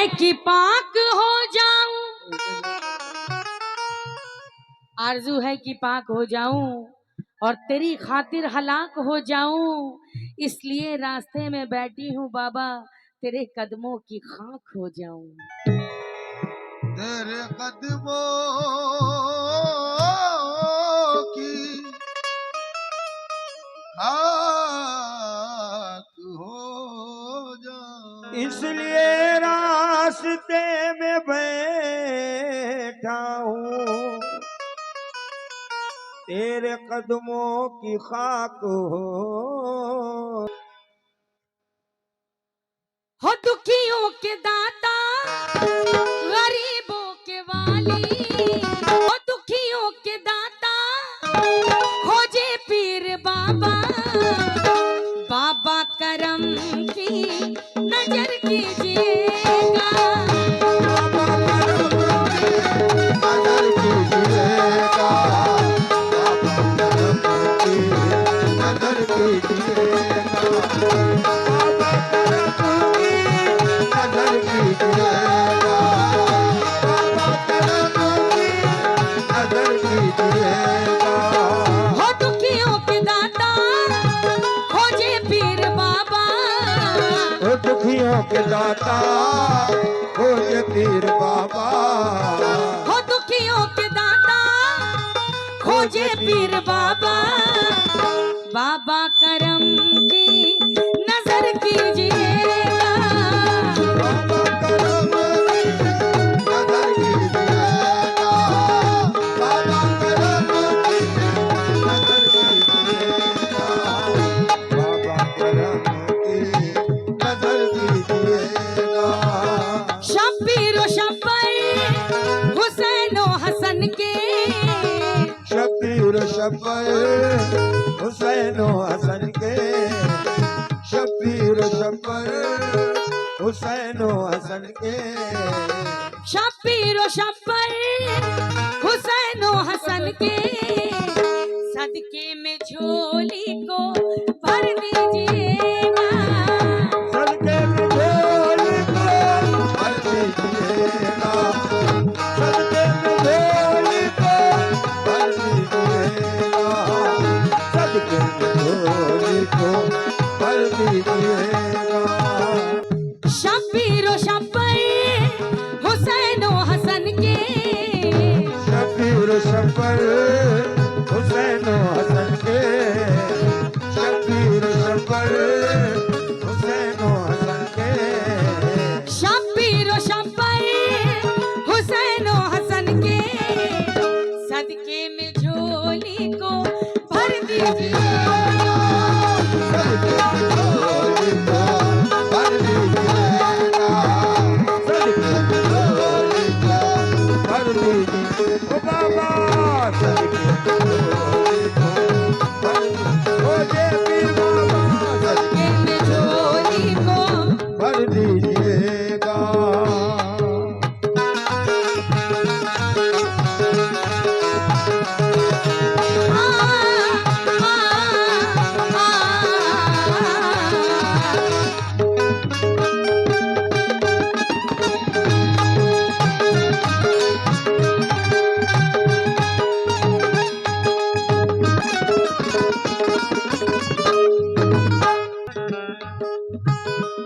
है कि पाक हो जाऊं, आरजू है कि पाक हो जाऊं और तेरी खातिर हलाक हो जाऊं, इसलिए रास्ते में बैठी हूँ बाबा, तेरे कदमों की खाक हो जाऊं। तेरे कदमों की खाक हो जाऊं, इसलिए रास्ते में बैठा हूँ, तेरे कदमों की खाक हो दुखियों के दाता गरीबों के वाली, हो दुखियों के दाता खोजे पीर बाबा, बाबा करम की नजर कीजिएगा, नजर कीजिएगा, नजर कीजिएगा, नजर कीजिएगा, नजर कीजिएगा। हो दुखियों के दाता खोजे पीर बाबा, हो दुखियों के दाता खोजे पीर बाबा, हो दुखियों के दाता खोजे पीर बाबा, बाबा करम की नजर कीजिएगा, बाबा करम की नजर कीजिएगा, बाबा करम की नजर कीजिएगा, बाबा करम की नजर कीजिएगा। शब्बीर व शब्बर हुसैन व हसन के, शब्बीर शब्बर हुसैन हसन के, शब्बीर शब्बर हुसैन हसन के, शब्बीर व शब्बर हुसैन व हसन के, सदके में झोली को भर दीजिएगा, सदके में झोली को भर दीजिएगा, सदके में झोली को भर दीजिएगा, सदके में झोली को भर दीजिएगा। शब्बीर व शब्बर हुसैन व हसन के, शब्बीर शब्बर हुसैन हसन के, शब्बीर शब्बर हुसैन हसन के, शब्बीर व शब्बर हुसैन व हसन के, सदके में झोली को भर दीजिएगा, सदके में झोली को भर दीजिएगा, सदके में झोली को भर दीजिए ओ बाबा, सदके में झोली को भर दीजिए ओ जय पीर बाबा, सदके में झोली को भर दीजिएगा।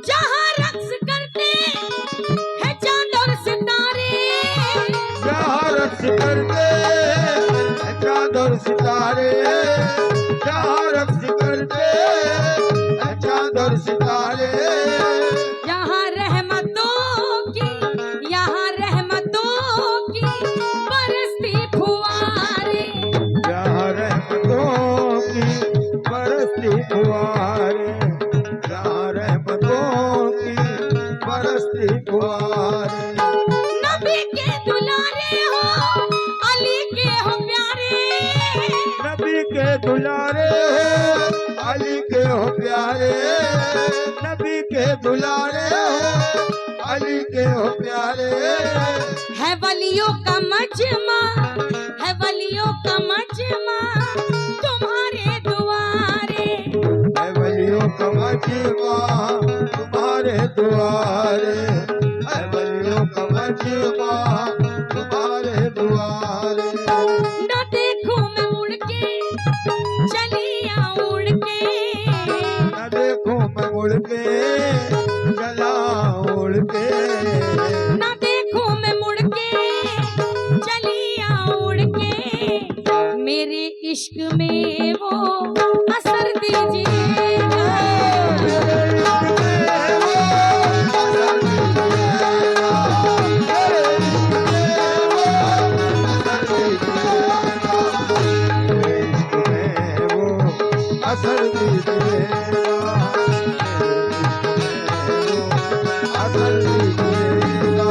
जहाँ रक्स करते हैं चांद और सितारे, जहाँ रक्स करते हैं चाँद और सितारे, जहाँ रक्स करते हैं चाँद और सितारे, यहाँ रहमतों की बरसती फुहारे, जहाँ रहमतों की बरसती फुहारे, जहाँ रहमतों की बरसती फुहारे, नबी के दुलारे हो अली के हो प्यारे, नबी के दुलारे हो अली के हो प्यारे, नबी के दुलारे हो अली के हो प्यारे, है वलियों का मजमा, है वलियों का मजमा तुम्हारे दुआरे, है वलियों का मजमा तुम्हारे दुआरे, है वलियों कवच माँ तुम्हारे दुआरे। न देखूं मैं मुड़ के चली आऊं उड़ के, न देखो मैं मुड़ के चला उड़ के। न देखूं मैं मुड़ के चली आऊं उड़ के, मेरे इश्क में वो असर दीजिएगा। असर दीजिएगा, असर दीजिएगा।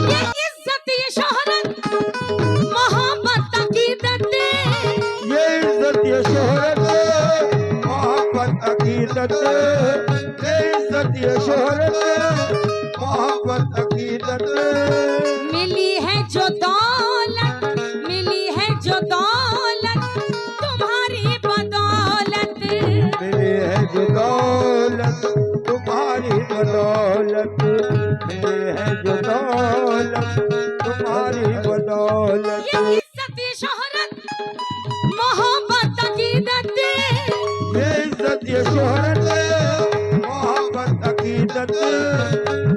ये इज्जत ये शोहरत मोहब्बत अकीदत, ये इज्जत ये शोहरत मोहब्बत अकीदत। ये इज्जत ये शोहरत मोहब्बत अकीदत। मिली है जो दौलत, मिली है जो दौलत तुम्हारी बदौलत, मिली है जो दौलत तुम्हारी बदौलत। मिली है जो दौलत तुम्हारी बदौलत। ये इज्जत ये शोहरत मोहब्बत अकीदत, ये इज्जत ये शोहरत मोहब्बत अकीदत।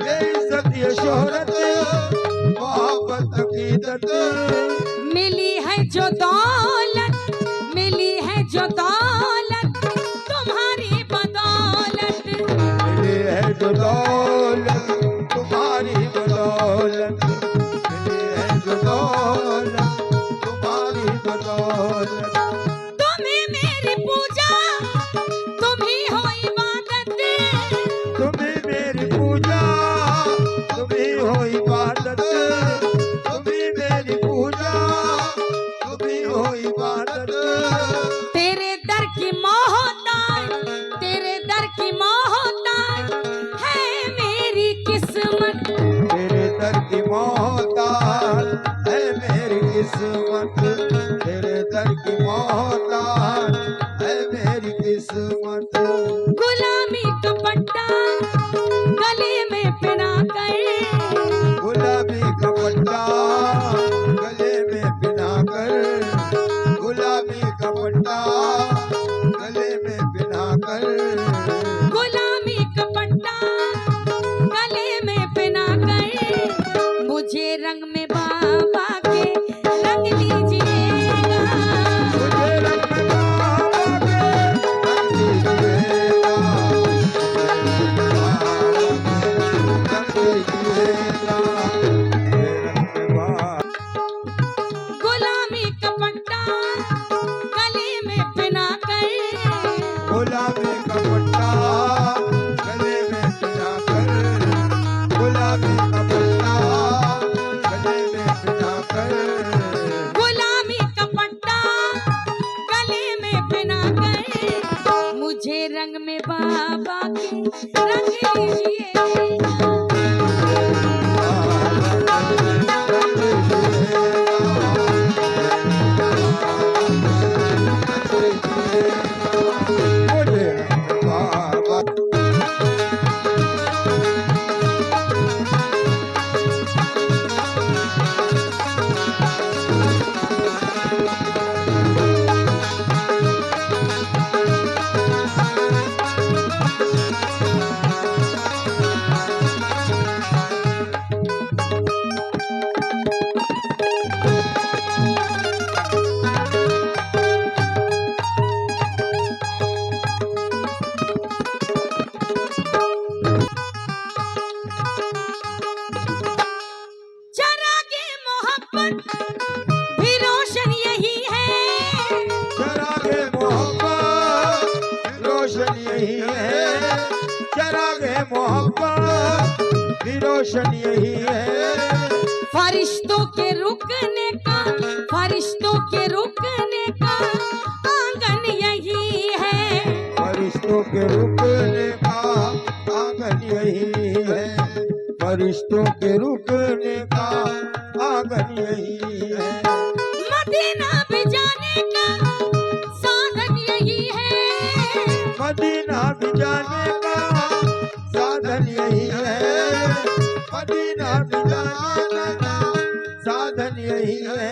ये इज्जत ये शोहरत मोहब्बत अकीदत। मिली है जो दौलत, मिली है जो दौलत तुम्हारी बदौलत, मिली है जो दौलत तुम्हारी बदौलत। मिली है जो दौलत तुम्हारी बदौलत। तुम्हें मेरी पूजा तुम्ही हो इबादत, तुम्ही मेरी पूजा तुम्ही हो इबादत। तुम्ही मेरी पूजा तुम्ही हो इबादत। तेरे दर की मोहताज, तेरे दर की मोहताज है मेरी किस्मत, तेरे दर की मोहताज है मेरी किस्मत। तेरे दर की मोहताज है मेरी किस्मत। गुलामी का पट्टा गले में पहना कर, गुलाबी का पट्टा गले में पिना कर। गुलाबी का पट्टा गले में पिना कर। गुलामी का पट्टा गले में पहना कर, मुझे रंग में बाबा के रंग लीजिएगा। मुझे रंग में बाबा के रंग दीजिएगा। रंग दीजिएगा। मुझे रंग में बाबा। गुलामी का पट्टा गले में पहना कर, गुलाबी का पट्टा गले में पिना कर। गुलाबी का पट्टा गले में पिना कर। गुलामी का पट्टा गले में पहना कर, मुझे रंग में बाबा के रंग लीजिएगा। मुझे रंग बाबा। चरागे मोहब्बत भी रोशन यही है, चरागे मोहब्बत रोशन यही है। चरागे मोहब्बत भी रोशन यही है। फरिश्तों के रुकने का, फरिश्तों के रुकने का आंगन यही है। फरिश्तों के रुकने का आंगन यही है। फरिश्तों के रुकने का आंगन यही है। मदीना भी जाने का साधन यही है। मदीना भी जाने का साधन यही है। मदीना भी जाने का साधन यही है।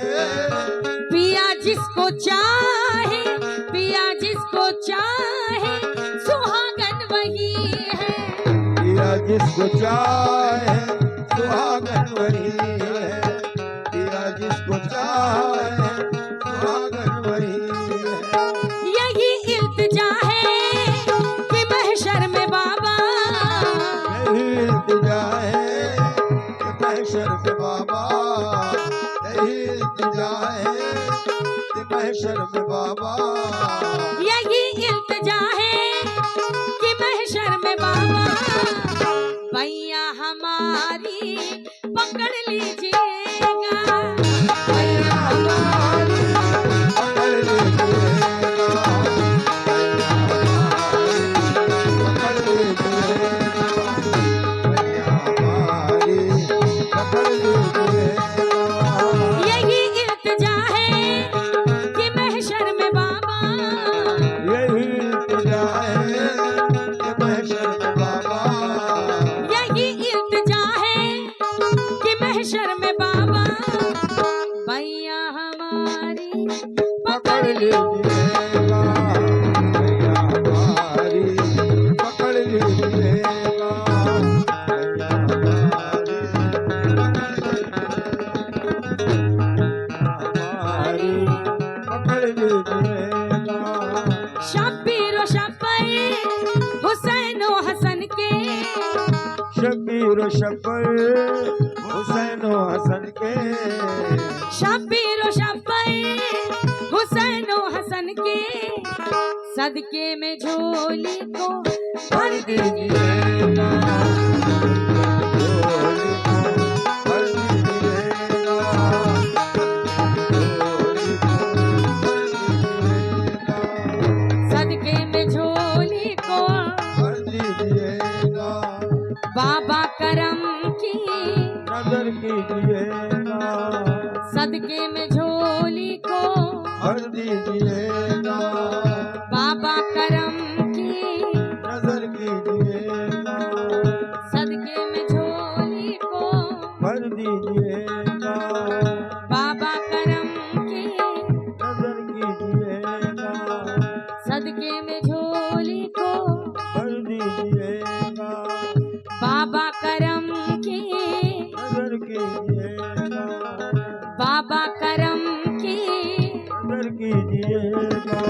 पिया जिसको चाहे, पिया जिसको चाहे सुहागन वही है। पिया जिसको चाहे सुहागन वही है। पिया जिसको चाहे सुहागन वही है। यही इल्तिजा है कि महशर में बाबा, यही इल्तिजा है कि महशर में बाबा। यही इल्तिजा है कि महशर में बाबा। यही इल्तिजा है कि महशर में बाबा भैया हमारी पकड़ लीजिएगा। भैया हमारी पकड़ लीजिएगा। पकड़ लीजिएगा। भैया हमारी पकड़ लीजिएगा। यही इल्तिजा है कि महशर में बाबा, यही इल्तिजा है कि महशर में बाबा। यही इल्तिजा है कि महशर में बाबा भैया हमारी पकड़ लीजिएगा। भैया हमारी पकड़ लीजिएगा। भैया हमारी पकड़ लीजिएगा। शब्बीर व शब्बर हुसैन व हसन के, शबीर व शब्बर हुसैन व हसन के। शब्बीर व शब्बर हुसैन व हसन के सदके में झोली को भर दीजिए। दीजिएगा। झोली को भर दीजिएगा। झोली को भर दीजिएगा। सदके में झोली को भर दीजिएगा। बाबा करम की, नजर कीजिएगा। सदके में झोली को भर दीजिएगा। बाबा करम की, नजर कीजिएगा। सदके में झोली को भर दीजिएगा। बाबा करम की, नजर कीजिएगा। सदके में झोली को भर दीजिएगा। बाबा करम की, नजर कीजिएगा। बाबा करम की। नजर कीजिएगा।